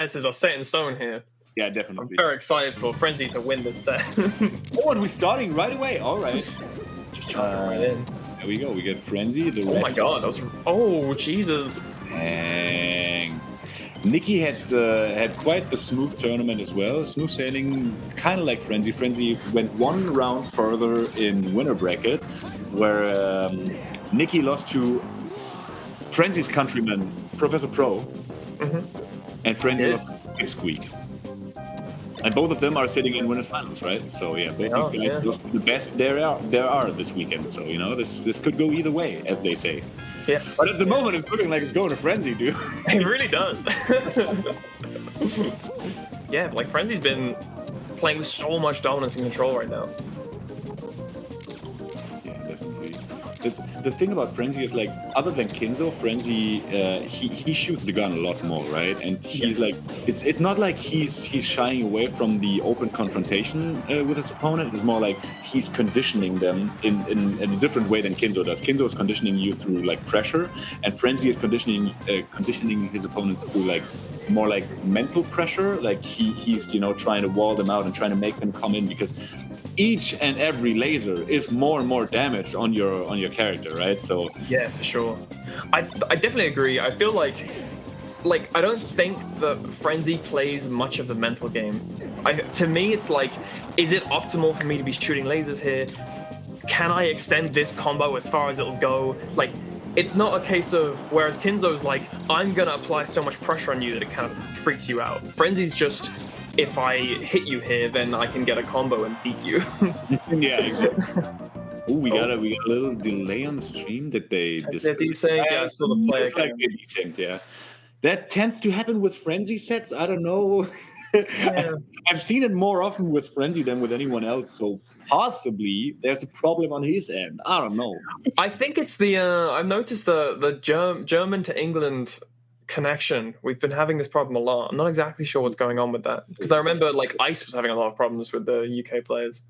Chances are set in stone here. Yeah, I'm definitely. very excited for Frenzy to win this set. Oh, and we're starting right away. All right. Just jumping right in. There we go. We get Frenzy. The Oh red my god, that was. Oh, Jesus. Dang. Nicki had quite the smooth tournament as well. Smooth sailing, kind of like Frenzy. Frenzy went one round further in winner bracket, where Nicki lost to Frenzy's countryman, Professor Pro, and Frenzy lost to Pipsqueak. And both of them are sitting in winners finals, right? So yeah, both these guys lost to the best there are this weekend. So this could go either way, as they say. Yes. But at the moment, it's looking like it's going to Frenzy, dude. It really does. Yeah, like Frenzy's been playing with so much dominance and control right now. Yeah, definitely. The thing about Frenzy is, like, other than Kinzo, Frenzy he shoots the gun a lot more, right? And he's like, it's not like he's shying away from the open confrontation with his opponent. It's more like he's conditioning them in a different way than Kinzo does. Kinzo is conditioning you through like pressure, and Frenzy is conditioning his opponents through like more like mental pressure. Like he's trying to wall them out and trying to make them come in, because each and every laser is more and more damage on your character, right? So yeah, for sure. I definitely agree. I feel like I don't think that Frenzy plays much of the mental game. To me, it's like, is it optimal for me to be shooting lasers here? Can I extend this combo as far as it'll go? Like, it's not a case of, whereas Kinzo's like, I'm gonna apply so much pressure on you that it kind of freaks you out. Frenzy's just, if I hit you here, then I can get a combo and beat you. Yeah, exactly. Ooh, we got a little delay on the stream. Did they desync? Yeah, I saw the player. Looks like they desynced, yeah. That tends to happen with Frenzy sets. I don't know. Yeah. I've seen it more often with Frenzy than with anyone else, so possibly there's a problem on his end. I don't know. I think it's the I've noticed the German to England connection. We've been having this problem a lot. I'm not exactly sure what's going on with that, because I remember like Ice was having a lot of problems with the UK players.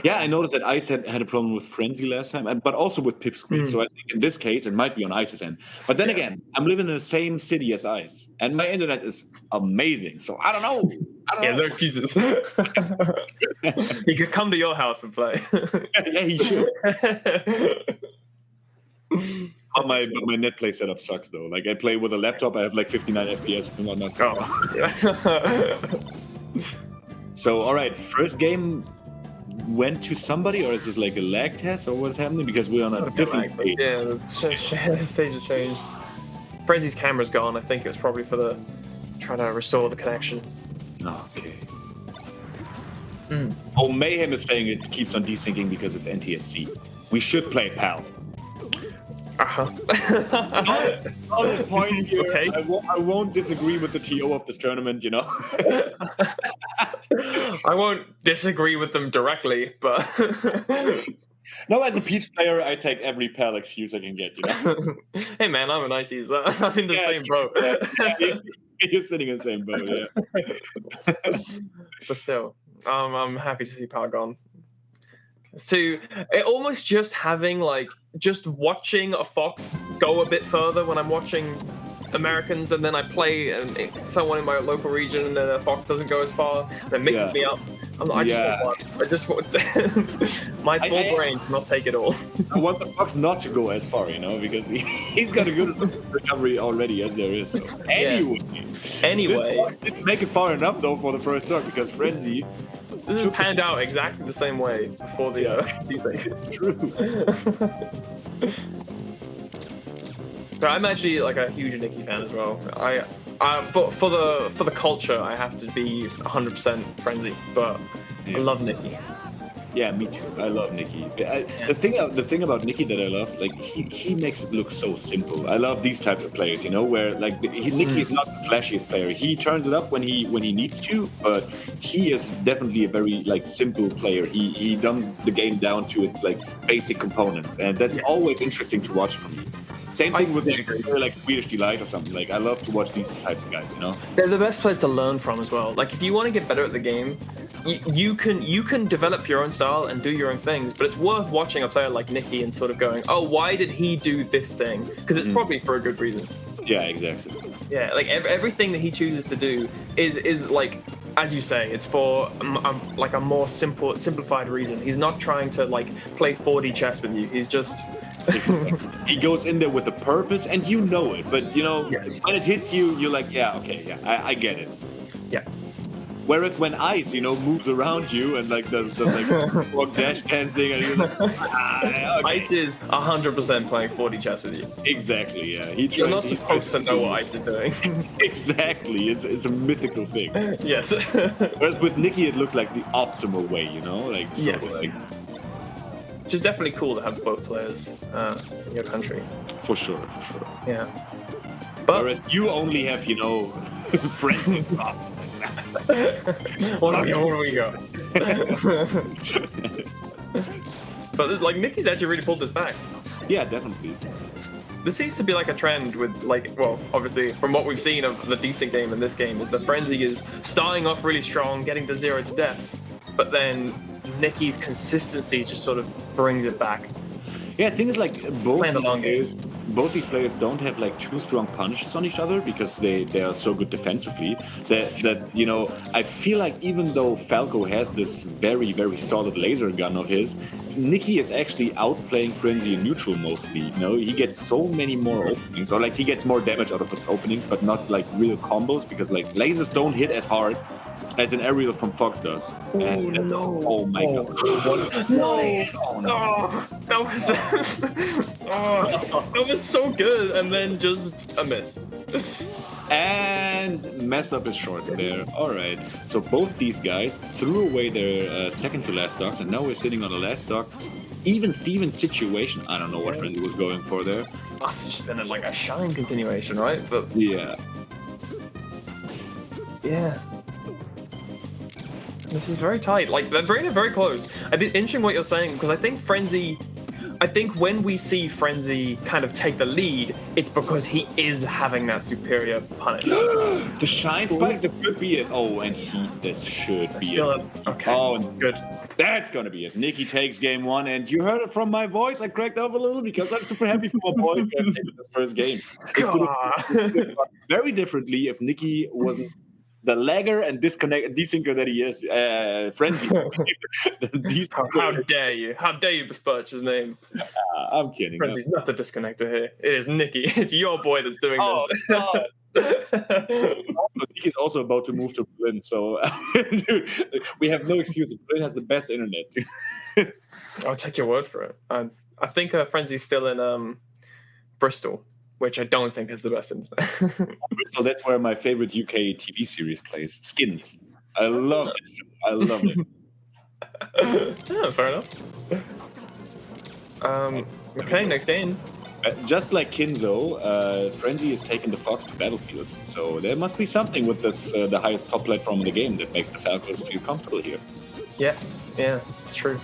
Yeah, I noticed that Ice had a problem with Frenzy last time, but also with Pipsqueak. So I think in this case, it might be on Ice's end. But then again, I'm living in the same city as Ice, and my internet is amazing. So I don't know. Yeah, no excuses. He could come to your house and play. Yeah, he should. But my net play setup sucks though. Like, I play with a laptop, I have like 59 FPS and whatnot. So all right, first game went to somebody, or is this like a lag test, or what's happening? Because we're on a different stage. Yeah, the stage has changed. Frenzy's camera's gone. I think it was probably for trying to restore the connection. Okay. Oh, Mayhem is saying it keeps on desyncing because it's NTSC. We should play PAL. Solid point here. Okay. I won't disagree with the TO of this tournament, you know. I won't disagree with them directly, but no, as a Peach player, I take every PAL excuse I can get, you know. Hey man, I'm a nice user. I'm in the same boat. You're sitting in the same boat, yeah. But still, I'm happy to see PAL gone. So it almost just having just watching a Fox go a bit further when I'm watching Americans, and then I play someone in my local region, and then a Fox doesn't go as far, and it mixes me up. I just want my small brain cannot take it all. I want the Fox not to go as far, you know, because he's got a good recovery already as there is. So. Anyway, this Fox didn't make it far enough though for the first start, because Frenzy. This has panned out exactly the same way before the defect. True. But I'm actually like a huge Nicki fan as well. For the culture, I have to be 100% Frenzy, but I love Nicki. Yeah, me too. I love Nicki. The thing about Nicki that I love, like, he makes it look so simple. I love these types of players, you know, where like Nicki is not the flashiest player. He turns it up when he needs to, but he is definitely a very like simple player. He dumbs the game down to its like basic components, and that's always interesting to watch for me. Same thing with like Swedish Delight or something. Like, I love to watch these types of guys, you know? They're the best players to learn from as well. Like, if you want to get better at the game, you can develop your own style and do your own things, but it's worth watching a player like Nicki and sort of going, oh, why did he do this thing? Because it's probably for a good reason. Yeah, exactly. Yeah, like everything that he chooses to do is like, as you say, it's for like a more simplified reason. He's not trying to like play 4D chess with you. He's just He goes in there with a purpose, and you know it. But you know, Yes. when it hits you, you're like, yeah, okay, yeah, I get it. yeah. Whereas when Ice, you know, moves around you and like does like frog dash dancing, and you're like, okay. Ice is 100% playing 4D chess with you. Exactly, yeah. You're not supposed to know what Ice is doing. Exactly, it's a mythical thing. Yes. Whereas with Nicki, it looks like the optimal way, you know, like so, Yes. like Which is definitely cool to have both players in your country. for sure. Yeah. But Whereas you only have, you know, friendly problems. what do we go? But like Nicki's actually really pulled this back. Yeah, definitely. This seems to be like a trend with like, well, obviously from what we've seen of the decent game in this game is the Frenzy is starting off really strong, getting to 0 to deaths, but then Nicki's consistency just sort of brings it back. Yeah, the thing is like both these players don't have like too strong punches on each other because they are so good defensively that you know, I feel like even though Falco has this very, very solid laser gun of his, Nicki is actually outplaying Frenzy in neutral mostly. You know, he gets so many more openings, or like he gets more damage out of his openings, but not like real combos because like lasers don't hit as hard as an aerial from Fox does. Oh my god. No. Oh, that was that was so good, and then just a miss. And messed up his short there. All right. So both these guys threw away their second to last stocks, and now we're sitting on the last stock. Even Steven situation. I don't know what Frenzy was going for there. Must have just been like a shine continuation, right? But yeah. This is very tight. Like, they're very close. I think interesting what you're saying, because I think when we see Frenzy kind of take the lead, it's because he is having that superior punish. The shine spike, this could be it. Oh, and this should be it. Okay. Oh, good. That's gonna be it. Nicki takes game 1, and you heard it from my voice. I cracked up a little because I'm super happy for my boy taking this first game. This could have been very differently if Nicki wasn't the lagger and desinker that he is. Frenzy. How dare you? How dare you besmirch his name? I'm kidding. Frenzy's not the disconnector here. It is Nicki. It's your boy that's doing this. God. Nicki's also about to move to Berlin, so dude, we have no excuse. Berlin has the best internet. I'll take your word for it. I think Frenzy's still in Bristol, which I don't think is the best internet. So that's where my favorite UK TV series plays. Skins. I love it. I love it. Yeah, fair enough. Okay, next game. Just like Kinzo, Frenzy is taking the Fox to Battlefield. So there must be something with this, the highest top platform in the game that makes the Falcons feel comfortable here. Yes, yeah, it's true.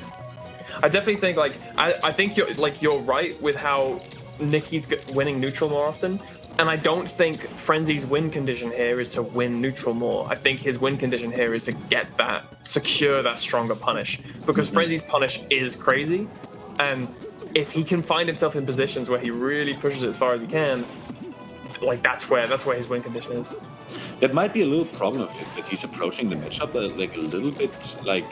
I definitely think I think you're right with how Nicki's winning neutral more often, and I don't think Frenzy's win condition here is to win neutral more. I think his win condition here is to secure that stronger punish, because Frenzy's punish is crazy, and if he can find himself in positions where he really pushes it as far as he can, like that's where his win condition is. That might be a little problem of his, that he's approaching the matchup like a little bit like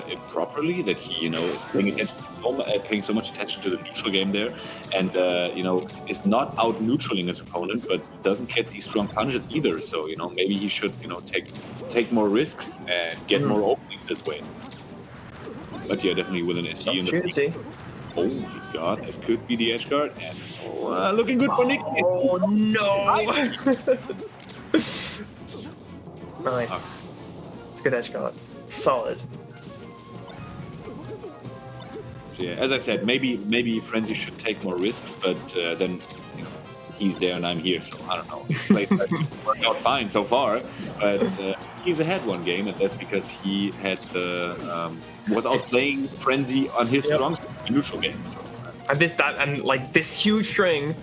improperly, that he, you know, is paying so much attention to the neutral game there, and you know, is not out neutraling his opponent, but doesn't get these strong punches either. So, you know, maybe he should, you know, take more risks and get more openings this way. But yeah, definitely with an SD in the oh my god, this could be the edge guard, and looking good for Nicki. Oh no! Nice. It's a good edge guard. Solid. So yeah, as I said, maybe Frenzy should take more risks, but then, you know, he's there and I'm here, so I don't know. His play worked out fine so far, but he's ahead one game, and that's because he had was outplaying Frenzy on his strong neutral game. So. And this huge string,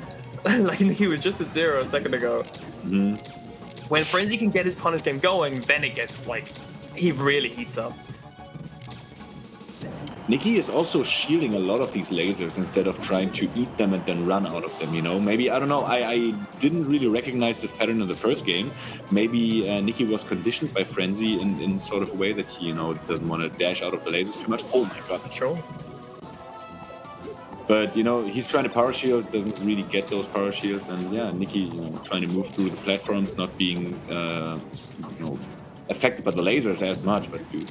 like he was just at 0 a second ago. Mm-hmm. When Frenzy can get his punish game going, then it gets like he really heats up. Nicki is also shielding a lot of these lasers instead of trying to eat them and then run out of them, you know? Maybe, I don't know, I didn't really recognize this pattern in the first game. Maybe Nicki was conditioned by Frenzy in sort of a way that he, you know, doesn't want to dash out of the lasers too much. Oh my god, that's Sure. But, you know, he's trying to power shield, doesn't really get those power shields, and yeah, Nicki, you know, trying to move through the platforms, not being, you know, affected by the lasers as much, but dude,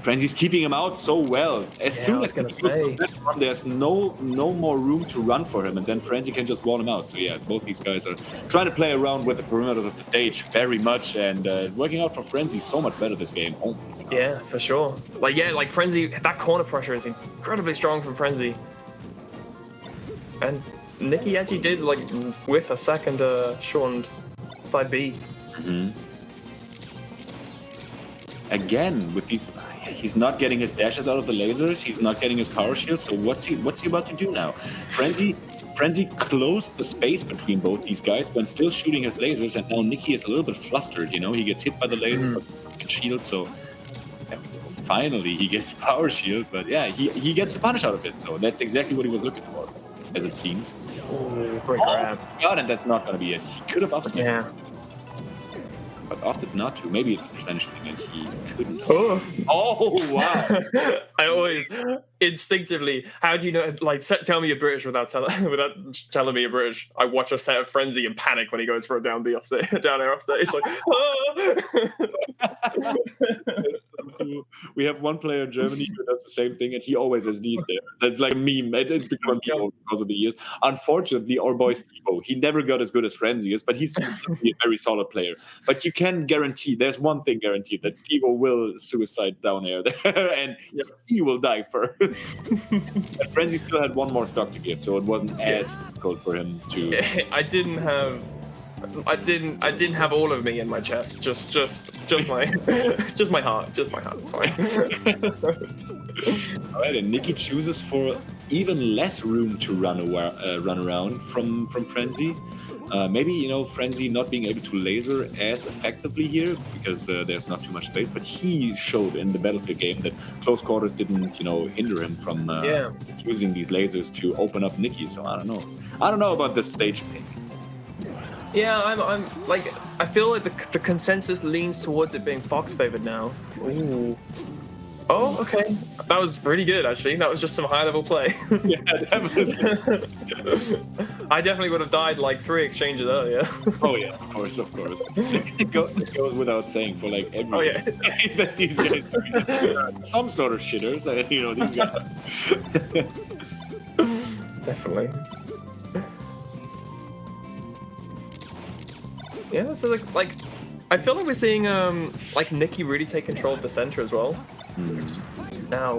Frenzy's keeping him out so well. As soon as he goes to the platform, there's no more room to run for him, and then Frenzy can just wall him out. So yeah, both these guys are trying to play around with the perimeters of the stage very much, and it's working out for Frenzy so much better this game. Oh my god. Yeah, for sure. Like, yeah, like Frenzy, that corner pressure is incredibly strong from Frenzy. And Nicki actually did, like, whiff a second shortened side B. Mm-hmm. Again, with these, he's not getting his dashes out of the lasers. He's not getting his power shield. So what's he about to do now? Frenzy closed the space between both these guys, but still shooting his lasers. And now Nicki is a little bit flustered. You know, he gets hit by the lasers, but shield. So yeah, finally he gets power shield. But yeah, he gets the punish out of it. So that's exactly what he was looking for, as it seems. Ooh, great grab. God, and that's not going to be it. He could have upsmacked. Yeah. But opted not to. Maybe it's a percentage thing and he couldn't. Oh, wow. I always instinctively, how do you know, like, tell me you're British without telling me you're British. I watch a set of Frenzy and panic when he goes for a down air off stage. Like, cool. We have one player in Germany who does the same thing, and he always has these there. That's like a meme. It's become a meme because of the years. Unfortunately, our boy Stevo, he never got as good as Frenzy is, but he's a very solid player. But you can guarantee, there's one thing guaranteed, that Stevo will suicide down air there, and he will die first. And Frenzy still had one more stock to give, so it wasn't as difficult for him to. I didn't have all of me in my chest. Just my just my heart. Just my heart. It's fine. All right, and Nicki chooses for even less room to run around from Frenzy. Maybe, you know, Frenzy not being able to laser as effectively here because there's not too much space, but he showed in the Battlefield game that close quarters didn't, you know, hinder him from using these lasers to open up Nicki. So I don't know about this stage pick. Yeah, I'm like, I feel like the consensus leans towards it being Fox favored now. Ooh. Oh, okay. That was pretty good, actually. That was just some high-level play. Yeah, definitely. I definitely would have died like 3 exchanges earlier. Oh yeah, of course. It goes without saying for like every that these guys are some sort of shitters. You know, these guys. Definitely. Yeah, so like I feel like we're seeing like Nicki really take control of the center as well. It's now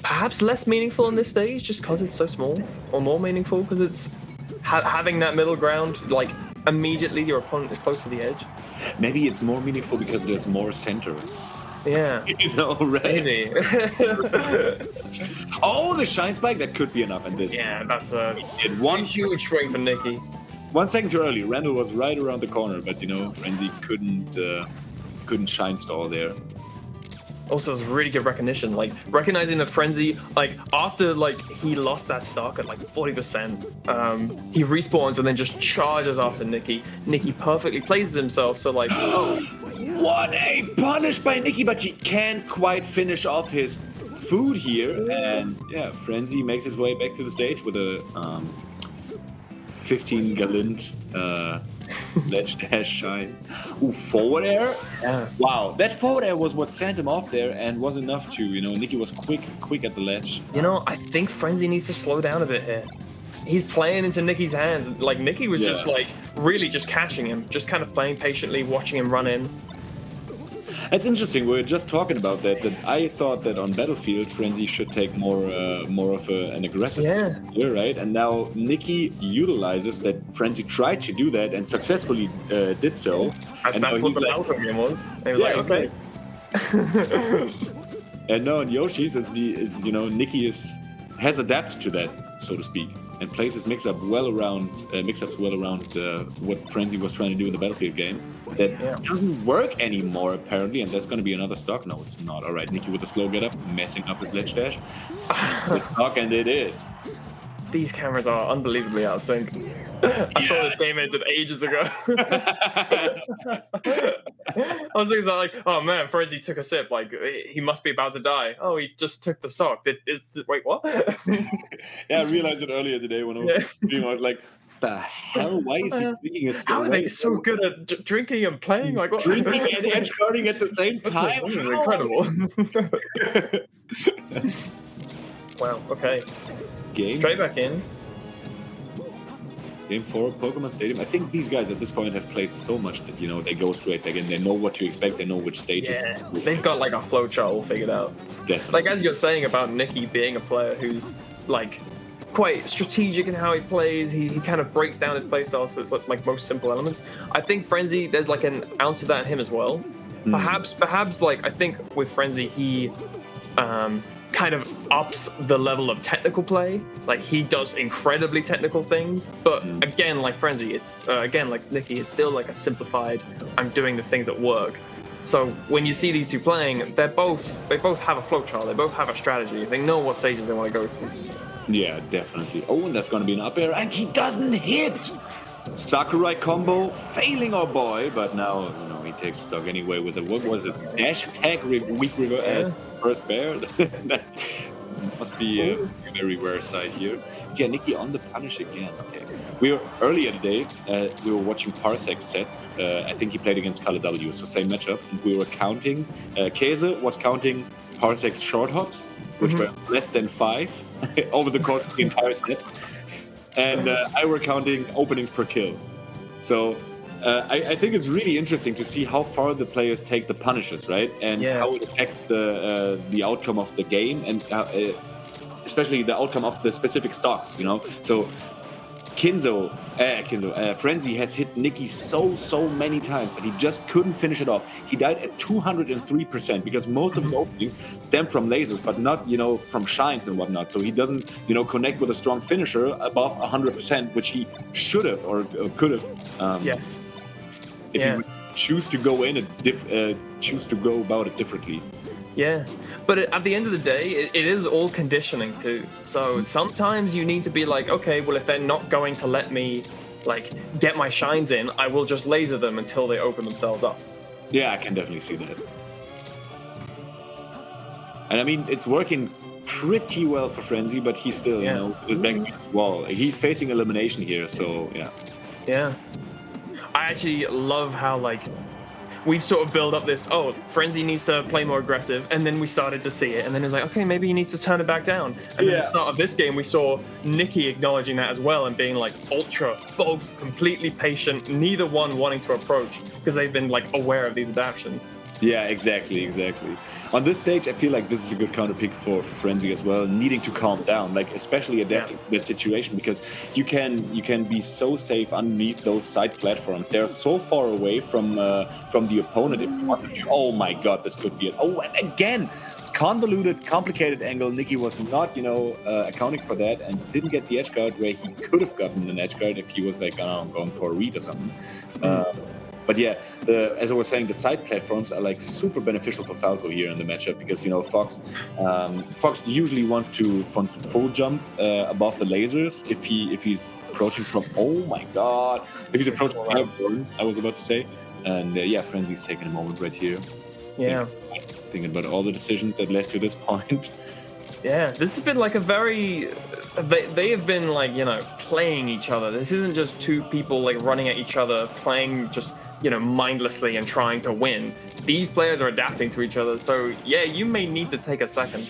perhaps less meaningful on this stage just because it's so small, or more meaningful because it's having that middle ground, like immediately your opponent is close to the edge. Maybe it's more meaningful because there's more center. Yeah. You know, right? Maybe. Oh, the shine spike, that could be enough in this. Yeah, that's a one huge swing for Nicki. 1 second too early. Randall was right around the corner, but you know, Frenzy couldn't shine stall there. Also, it's really good recognition, like recognizing the Frenzy, like after like he lost that stock at like 40%, he respawns and then just charges after Nicki. Nicki perfectly places himself, so like, oh. What a punish by Nicki, but he can't quite finish off his food here. And yeah, Frenzy makes his way back to the stage with a 15 gallant ledge dash shine. Ooh, forward air? Yeah. Wow, that forward air was what sent him off there and was enough to, you know, Nicki was quick at the ledge. You know, I think Frenzy needs to slow down a bit here. He's playing into Nicki's hands. Like, Nicki was just like, really just catching him, just kind of playing patiently, watching him run in. It's interesting. We were just talking about that I thought that on Battlefield, Frenzy should take more of an aggressive here, right? And now Nicki utilizes that. Frenzy tried to do that and successfully did so. And that's what the Malcolm game was. And he was like, okay. And now on Yoshi's, you know, Nicki has adapted to that, so to speak. and plays his mix-ups well around what Frenzy was trying to do in the Battlefield game. That doesn't work anymore, apparently, and that's going to be another stock. No, it's not. All right, Nicki with a slow get-up, messing up his ledge dash. The stock, and it is. These cameras are unbelievably out of sync. I thought this game ended ages ago. I was thinking like, oh man, Frenzy took a sip. Like he must be about to die. Oh, he just took the sock. Wait, what? Yeah, I realized it earlier today when I was streaming. I was like, the hell? Why is he drinking a sip? How are they so good at drinking and playing? Like what? Drinking and edge guarding at the same time? This is incredible. Wow. Okay. Game. Straight back in. Game 4, Pokemon Stadium. I think these guys at this point have played so much that, you know, they go straight back in. They know what to expect. They know which stages. Yeah, they've got like a flowchart all figured out. Definitely. Like as you're saying about Nicki being a player who's like quite strategic in how he plays. He kind of breaks down his playstyle for its like most simple elements. I think Frenzy, there's like an ounce of that in him as well. Perhaps like I think with Frenzy he kind of ups the level of technical play. Like he does incredibly technical things, but again, like Frenzy, it's again like Nicki, it's still like a simplified. I'm doing the things that work. So when you see these two playing, they both have a flowchart. They both have a strategy. They know what stages they want to go to. Yeah, definitely. Oh, and that's going to be an up air, and he doesn't hit. Sakurai combo failing our boy, but now he takes stock anyway with a what was it? Dash attack weak reverse first bear. That must be a very rare sight here. Yeah, Nicki on the punish again. Okay. We were earlier today. We were watching Parsec sets. I think he played against Color W, so same matchup. And we were counting. Kese was counting Parsec's short hops, which were less than 5 over the course of the entire set. And I were counting openings per kill. So I think it's really interesting to see how far the players take the punishes, right? And how it affects the outcome of the game, and especially the outcome of the specific stocks, you know? So Frenzy has hit Nicki so many times, but he just couldn't finish it off. He died at 203% because most of his openings stem from lasers, but not, from shines and whatnot. So he doesn't, connect with a strong finisher above 100%, which he should have or could have. Yes. If he would choose to go in and choose to go about it differently. Yeah, but at the end of the day, it is all conditioning too. So sometimes you need to be like, okay, well, if they're not going to let me, like, get my shines in, I will just laser them until they open themselves up. Yeah, I can definitely see that. And I mean, it's working pretty well for Frenzy, but he's still, is back against the wall. He's facing elimination here, so yeah. Yeah. I actually love how, like, we sort of build up this, Frenzy needs to play more aggressive, and then we started to see it, and then it's like, okay, maybe he needs to turn it back down. And then at the start of this game, we saw Nicki acknowledging that as well and being like, ultra, both completely patient, neither one wanting to approach, because they've been like aware of these adaptions. Yeah, exactly. On this stage, I feel like this is a good counter pick for Frenzy as well, needing to calm down, like especially adapting to that situation, because you can be so safe underneath those side platforms. They're so far away from the opponent. If you want to, oh my god, this could be it. Oh, and again, convoluted, complicated angle. Nicki was not, accounting for that and didn't get the edge guard where he could have gotten an edge guard if he was like, going for a read or something. But yeah, as I was saying, the side platforms are like super beneficial for Falco here in the matchup because Fox usually wants to full jump above the lasers if he's approaching from if he's approaching from airborne, I was about to say, and Frenzy's taking a moment right here. Yeah, thinking about all the decisions that led to this point. Yeah, this has been like a very. They have been like playing each other. This isn't just two people like running at each other, playing just mindlessly and trying to win. These players are adapting to each other. So yeah, you may need to take a second.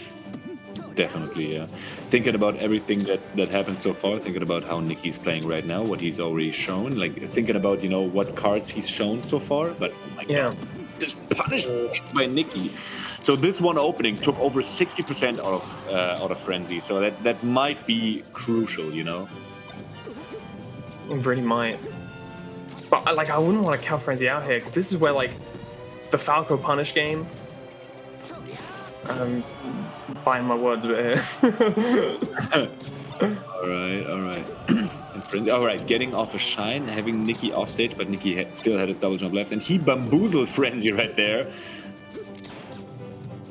Definitely, yeah. Thinking about everything that happened so far, thinking about how Nicki's playing right now, what he's already shown, like thinking about what cards he's shown so far. But oh my god, just punished by Nicki. So this one opening took over 60% out of Frenzy. So that might be crucial, It really might. But I wouldn't want to count Frenzy out here because this is where the Falco punish game. Buying my words a bit here. All right. And Frenzy, all right, getting off a shine, having Nicki off stage, but Nicki still had his double jump left, and he bamboozled Frenzy right there.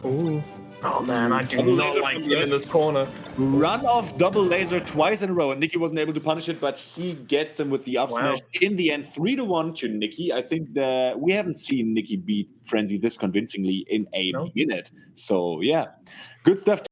Ooh. Oh man, I do Double not laser like from him in left. this corner. Run off double laser twice in a row, and Nicki wasn't able to punish it, but he gets him with the up smash. In the end, 3-1 to Nicki. I think that we haven't seen Nicki beat Frenzy this convincingly in a No. minute. So yeah, good stuff.